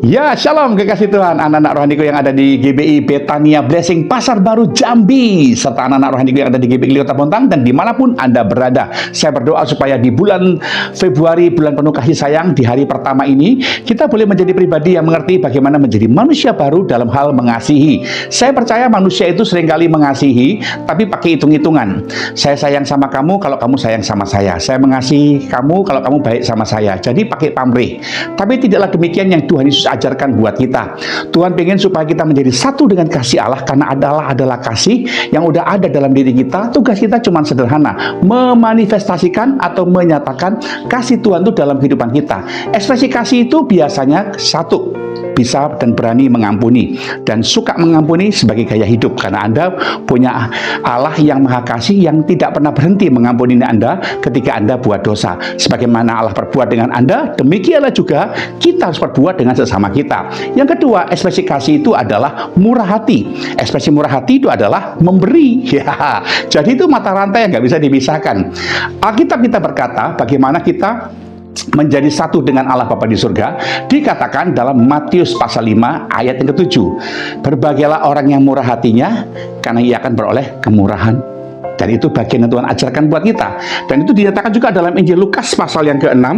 Ya, shalom kekasih Tuhan, anak-anak rohaniku yang ada di GBI Betania Blessing Pasar Baru Jambi, serta anak-anak rohaniku yang ada di GBI Kota Bontang dan dimanapun Anda berada. Saya berdoa supaya di bulan Februari, bulan penuh kasih sayang, di hari pertama ini kita boleh menjadi pribadi yang mengerti bagaimana menjadi manusia baru dalam hal mengasihi. Saya percaya manusia itu seringkali mengasihi tapi pakai hitung-hitungan. Saya sayang sama kamu kalau kamu sayang sama saya. Saya mengasihi kamu kalau kamu baik sama saya. Jadi pakai pamrih. Tapi tidaklah demikian yang Tuhan Yesus ajarkan buat kita. Tuhan pengen supaya kita menjadi satu dengan kasih Allah, karena adalah kasih yang udah ada dalam diri kita. Tugas kita cuma sederhana, memanifestasikan atau menyatakan kasih Tuhan itu dalam kehidupan kita. Ekspresi kasih itu biasanya satu, bisa dan berani mengampuni dan suka mengampuni sebagai gaya hidup, karena Anda punya Allah yang maha kasih yang tidak pernah berhenti mengampuni Anda ketika Anda buat dosa. Sebagaimana Allah perbuat dengan Anda, demikianlah juga kita harus perbuat dengan sesama kita. Yang kedua, ekspresi kasih itu adalah murah hati. Ekspresi murah hati itu adalah memberi. Ya, jadi itu mata rantai yang nggak bisa dipisahkan. Alkitab kita berkata bagaimana kita menjadi satu dengan Allah Bapa di surga. Dikatakan dalam Matius pasal 5 ayat yang ke-7, berbahagialah orang yang murah hatinya, karena ia akan beroleh kemurahan. Dan itu bagian yang Tuhan ajarkan buat kita. Dan itu dinyatakan juga dalam Injil Lukas pasal yang ke-6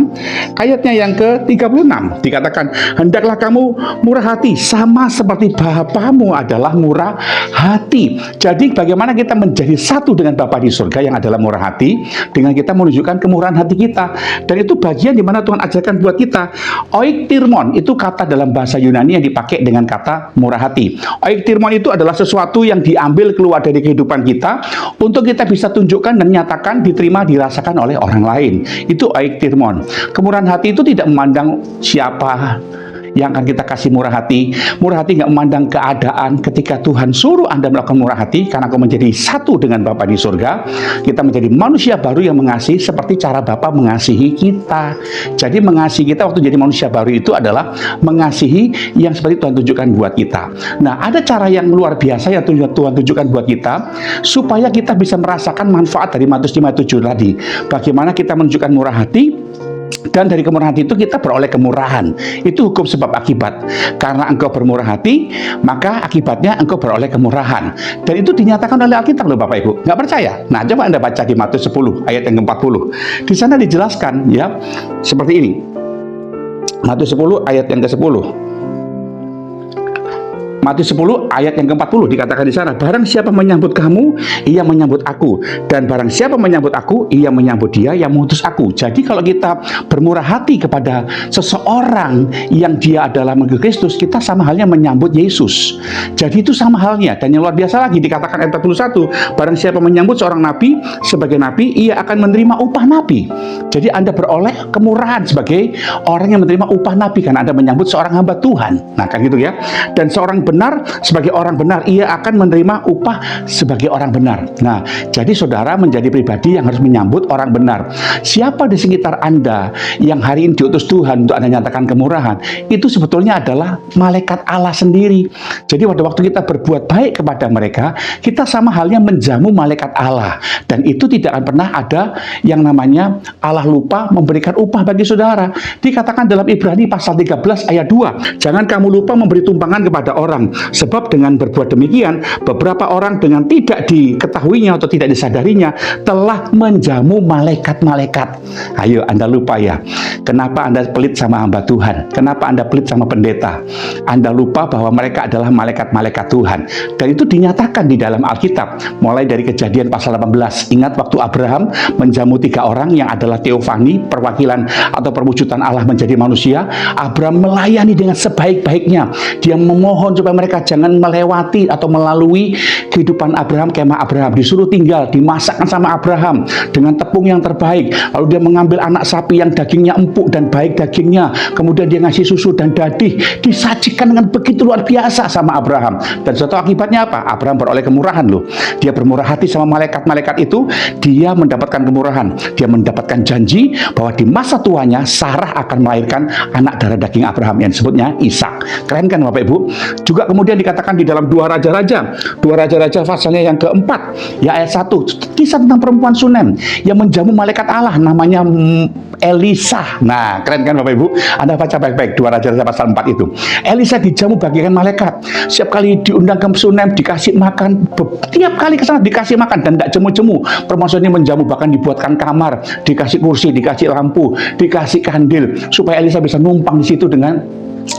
ayatnya yang ke-36. Dikatakan, hendaklah kamu murah hati sama seperti Bapamu adalah murah hati. Jadi bagaimana kita menjadi satu dengan Bapa di surga yang adalah murah hati, dengan kita menunjukkan kemurahan hati kita. Dan itu bagian di mana Tuhan ajarkan buat kita. Oiktirmon itu kata dalam bahasa Yunani yang dipakai dengan kata murah hati. Oiktirmon itu adalah sesuatu yang diambil keluar dari kehidupan kita untuk kita bisa tunjukkan dan nyatakan, diterima, dirasakan oleh orang lain. Itu oiktirmon. Kemurahan hati itu tidak memandang siapa yang akan kita kasih murah hati. Murah hati nggak memandang keadaan. Ketika Tuhan suruh Anda melakukan murah hati, karena Engkau menjadi satu dengan Bapa di surga, kita menjadi manusia baru yang mengasihi seperti cara Bapa mengasihi kita. Jadi mengasihi kita waktu jadi manusia baru itu adalah mengasihi yang seperti Tuhan tunjukkan buat kita. Nah, ada cara yang luar biasa yang Tuhan tunjukkan buat kita supaya kita bisa merasakan manfaat dari Matius 5:7 tadi. Bagaimana kita menunjukkan murah hati, dan dari kemurahan hati itu kita beroleh kemurahan. Itu hukum sebab akibat. Karena engkau bermurah hati, maka akibatnya engkau beroleh kemurahan. Dan itu dinyatakan oleh Alkitab loh Bapak Ibu. Nggak percaya? Nah, coba Anda baca di Matius 10 ayat yang ke-40. Di sana dijelaskan ya seperti ini. Matius 10 ayat yang ke-10. Matius 10 ayat yang ke-40 dikatakan di sana, barang siapa menyambut kamu, ia menyambut aku, dan barang siapa menyambut aku, ia menyambut dia yang mengutus aku. Jadi kalau kita bermurah hati kepada seseorang yang dia adalah murid Kristus, kita sama halnya menyambut Yesus. Jadi itu sama halnya. Dan yang luar biasa lagi dikatakan ayat 41, barang siapa menyambut seorang nabi sebagai nabi, ia akan menerima upah nabi. Jadi Anda beroleh kemurahan sebagai orang yang menerima upah nabi karena Anda menyambut seorang hamba Tuhan. Nah, kan gitu ya. Dan seorang benar sebagai orang benar, ia akan menerima upah sebagai orang benar. Nah, jadi saudara menjadi pribadi yang harus menyambut orang benar. Siapa di sekitar Anda yang hari ini diutus Tuhan untuk Anda nyatakan kemurahan, itu sebetulnya adalah malaikat Allah sendiri. Jadi pada waktu kita berbuat baik kepada mereka, kita sama halnya menjamu malaikat Allah. Dan itu tidak akan pernah ada yang namanya Allah lupa memberikan upah bagi saudara. Dikatakan dalam Ibrani pasal 13 ayat 2, jangan kamu lupa memberi tumpangan kepada orang, sebab dengan berbuat demikian beberapa orang dengan tidak diketahuinya atau tidak disadarinya telah menjamu malaikat-malaikat. Ayo Anda lupa ya. Kenapa Anda pelit sama hamba Tuhan? Kenapa Anda pelit sama pendeta? Anda lupa bahwa mereka adalah malaikat-malaikat Tuhan. Dan itu dinyatakan di dalam Alkitab mulai dari Kejadian pasal 18. Ingat waktu Abraham menjamu 3 orang yang adalah teofani, perwakilan atau perwujudan Allah menjadi manusia. Abraham melayani dengan sebaik-baiknya. Dia memohon supaya mereka jangan melewati atau melalui kehidupan Abraham, kemah Abraham. Disuruh tinggal, dimasakkan sama Abraham dengan tepung yang terbaik. Lalu dia mengambil anak sapi yang dagingnya empuk dan baik dagingnya. Kemudian dia ngasih susu dan dadih. Disajikan dengan begitu luar biasa sama Abraham. Dan suatu akibatnya apa? Abraham beroleh kemurahan loh. Dia bermurah hati sama malaikat-malaikat itu. Dia mendapatkan kemurahan. Dia mendapatkan janji bahwa di masa tuanya Sarah akan melahirkan anak darah daging Abraham yang disebutnya Ishak. Keren kan Bapak Ibu? Juga juga kemudian dikatakan di dalam dua Raja-Raja pasalnya yang keempat, ya ayat 1, kisah tentang perempuan Sunem yang menjamu malaikat Allah namanya Elisa. Nah, keren kan Bapak Ibu? Anda baca baik-baik dua Raja-Raja pasal 4 itu. Elisa dijamu bagikan malaikat. Setiap kali diundang ke Sunem dikasih makan, tiap kali ke sana dikasih makan dan tidak jemu-jemu. Perempuan ini menjamu, bahkan dibuatkan kamar, dikasih kursi, dikasih lampu, dikasih kandil supaya Elisa bisa numpang di situ dengan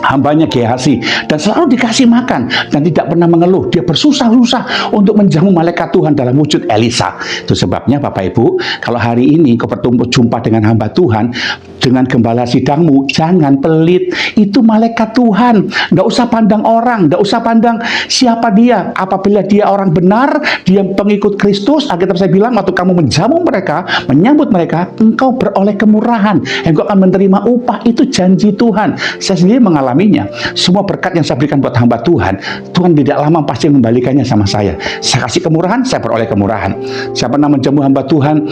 hambanya Gehazi, dan selalu dikasih makan dan tidak pernah mengeluh. Dia bersusah-susah untuk menjamu malaikat Tuhan dalam wujud Elisa. Itu sebabnya Bapak Ibu, kalau hari ini kau berjumpa dengan hamba Tuhan, dengan gembala sidangmu, jangan pelit. Itu malaikat Tuhan. Nggak usah pandang orang, nggak usah pandang siapa dia. Apabila dia orang benar, dia pengikut Kristus, Alkitab saya bilang, waktu kamu menjamu mereka, menyambut mereka, engkau beroleh kemurahan, engkau akan menerima upah. Itu janji Tuhan. Saya sendiri mengalaminya. Semua berkat yang saya berikan buat hamba Tuhan, Tuhan tidak lama pasti membalikannya sama saya. Saya kasih kemurahan, saya beroleh kemurahan. Saya pernah menjamu hamba Tuhan,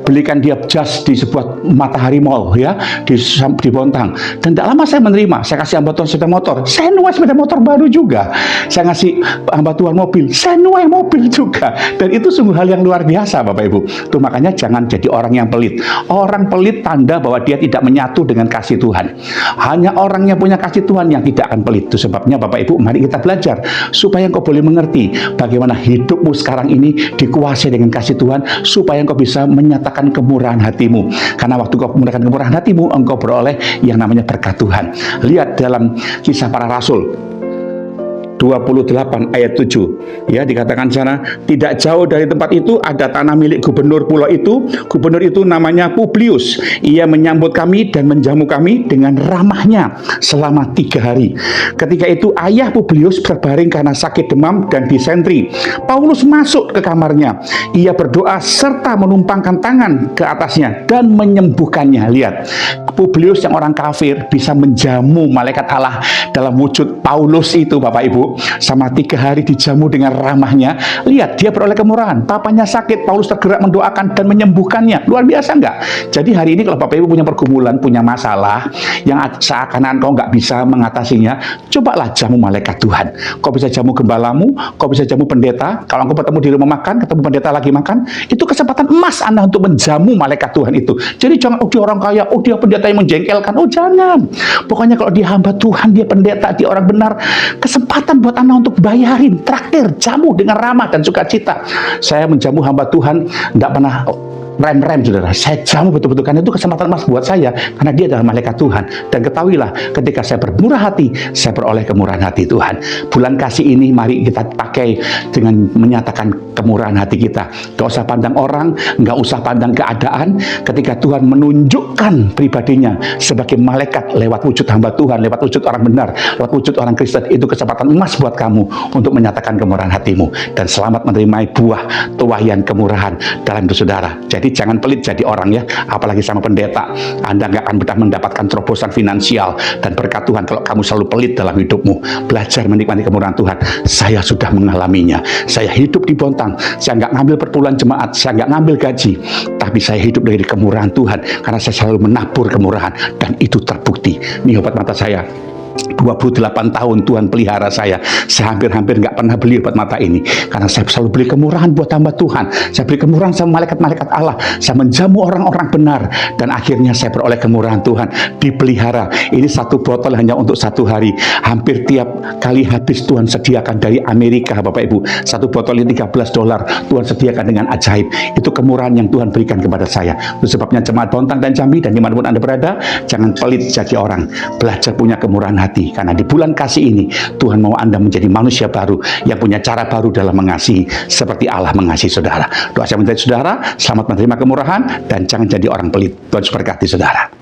belikan dia jas di sebuah Matahari Mall, ya, di Bontang, dan tidak lama saya menerima. Saya kasih hamba Tuhan sepeda motor, saya nuai sepeda motor baru juga. Saya ngasih hamba Tuhan mobil, saya nuai mobil juga. Dan itu sungguh hal yang luar biasa Bapak Ibu. Itu makanya jangan jadi orang yang pelit. Orang pelit tanda bahwa dia tidak menyatu dengan kasih Tuhan. Hanya orang yang punya kasih Tuhan yang tidak akan pelit. Itu sebabnya Bapak Ibu, mari kita belajar supaya engkau boleh mengerti bagaimana hidupmu sekarang ini dikuasai dengan kasih Tuhan, supaya engkau bisa menyatakan kemurahan hatimu. Karena waktu kau menggunakan kemurahan hatimu, engkau beroleh yang namanya berkat Tuhan. Lihat dalam Kisah Para Rasul 28 ayat 7, ya, dikatakan sana, tidak jauh dari tempat itu ada tanah milik gubernur pulau itu. Gubernur itu namanya Publius. Ia menyambut kami dan menjamu kami dengan ramahnya selama 3 hari. Ketika itu ayah Publius berbaring karena sakit demam dan disentri. Paulus masuk ke kamarnya. Ia berdoa serta menumpangkan tangan ke atasnya dan menyembuhkannya. Lihat, Publius yang orang kafir bisa menjamu malaikat Allah dalam wujud Paulus itu Bapak Ibu. Sama 3 hari dijamu dengan ramahnya. Lihat, dia beroleh kemurahan. Papanya sakit, Paulus tergerak mendoakan dan menyembuhkannya. Luar biasa enggak? Jadi hari ini kalau Bapak Ibu punya pergumulan, punya masalah yang seakan-akan kau nggak bisa mengatasinya, cobalah jamu malaikat Tuhan. Kau bisa jamu gembalamu, kau bisa jamu pendeta. Kalau kau bertemu di rumah makan, ketemu pendeta lagi makan, itu kesempatan emas Anda untuk menjamu malaikat Tuhan itu. Jadi jangan, oh dia orang kaya, oh dia pendeta yang menjengkelkan. Oh jangan. Pokoknya kalau dia hamba Tuhan, dia pendeta, dia orang benar, kesempatan buat Anda untuk bayarin, traktir, jamu dengan ramah dan sukacita. Saya menjamu hamba Tuhan, tidak pernah rem-rem, saudara. Saya jamu betul-betul, karena itu kesempatan emas buat saya, karena dia adalah malaikat Tuhan. Dan ketahuilah, ketika saya bermurah hati, saya beroleh kemurahan hati Tuhan. Bulan kasih ini mari kita pakai dengan menyatakan kemurahan hati kita. Gak usah pandang orang, gak usah pandang keadaan. Ketika Tuhan menunjukkan pribadinya sebagai malaikat lewat wujud hamba Tuhan, lewat wujud orang benar, lewat wujud orang Kristen, itu kesempatan emas buat kamu untuk menyatakan kemurahan hatimu. Dan selamat menerima buah tuayan kemurahan dalam hidup saudara. Jadi jangan pelit jadi orang, ya, apalagi sama pendeta. Anda nggak akan mudah mendapatkan terobosan finansial dan berkat Tuhan kalau kamu selalu pelit dalam hidupmu. Belajar menikmati kemurahan Tuhan. Saya sudah mengalaminya. Saya hidup di Bontang. Saya nggak ngambil perpuluhan jemaat. Saya nggak ngambil gaji. Tapi saya hidup dari kemurahan Tuhan karena saya selalu menabur kemurahan, dan itu terbukti. Ini obat mata saya. 28 tahun Tuhan pelihara saya. Saya hampir-hampir nggak pernah beli obat mata ini, karena saya selalu beli kemurahan buat hamba Tuhan. Saya beli kemurahan sama malaikat-malaikat Allah. Saya menjamu orang-orang benar, dan akhirnya saya beroleh kemurahan Tuhan, dipelihara. Ini 1 botol hanya untuk 1 hari. Hampir tiap kali habis Tuhan sediakan dari Amerika, Bapak Ibu. 1 botol ini $13 Tuhan sediakan dengan ajaib. Itu kemurahan yang Tuhan berikan kepada saya. Itu sebabnya jemaat Bontang dan Jambi dan dimanapun Anda berada, jangan pelit jadi orang. Belajar punya kemurahan hati, karena di bulan kasih ini Tuhan mau Anda menjadi manusia baru yang punya cara baru dalam mengasihi seperti Allah mengasihi saudara. Doa saya menjadi saudara, selamat menerima kemurahan dan jangan jadi orang pelit. Tuhan memberkati saudara.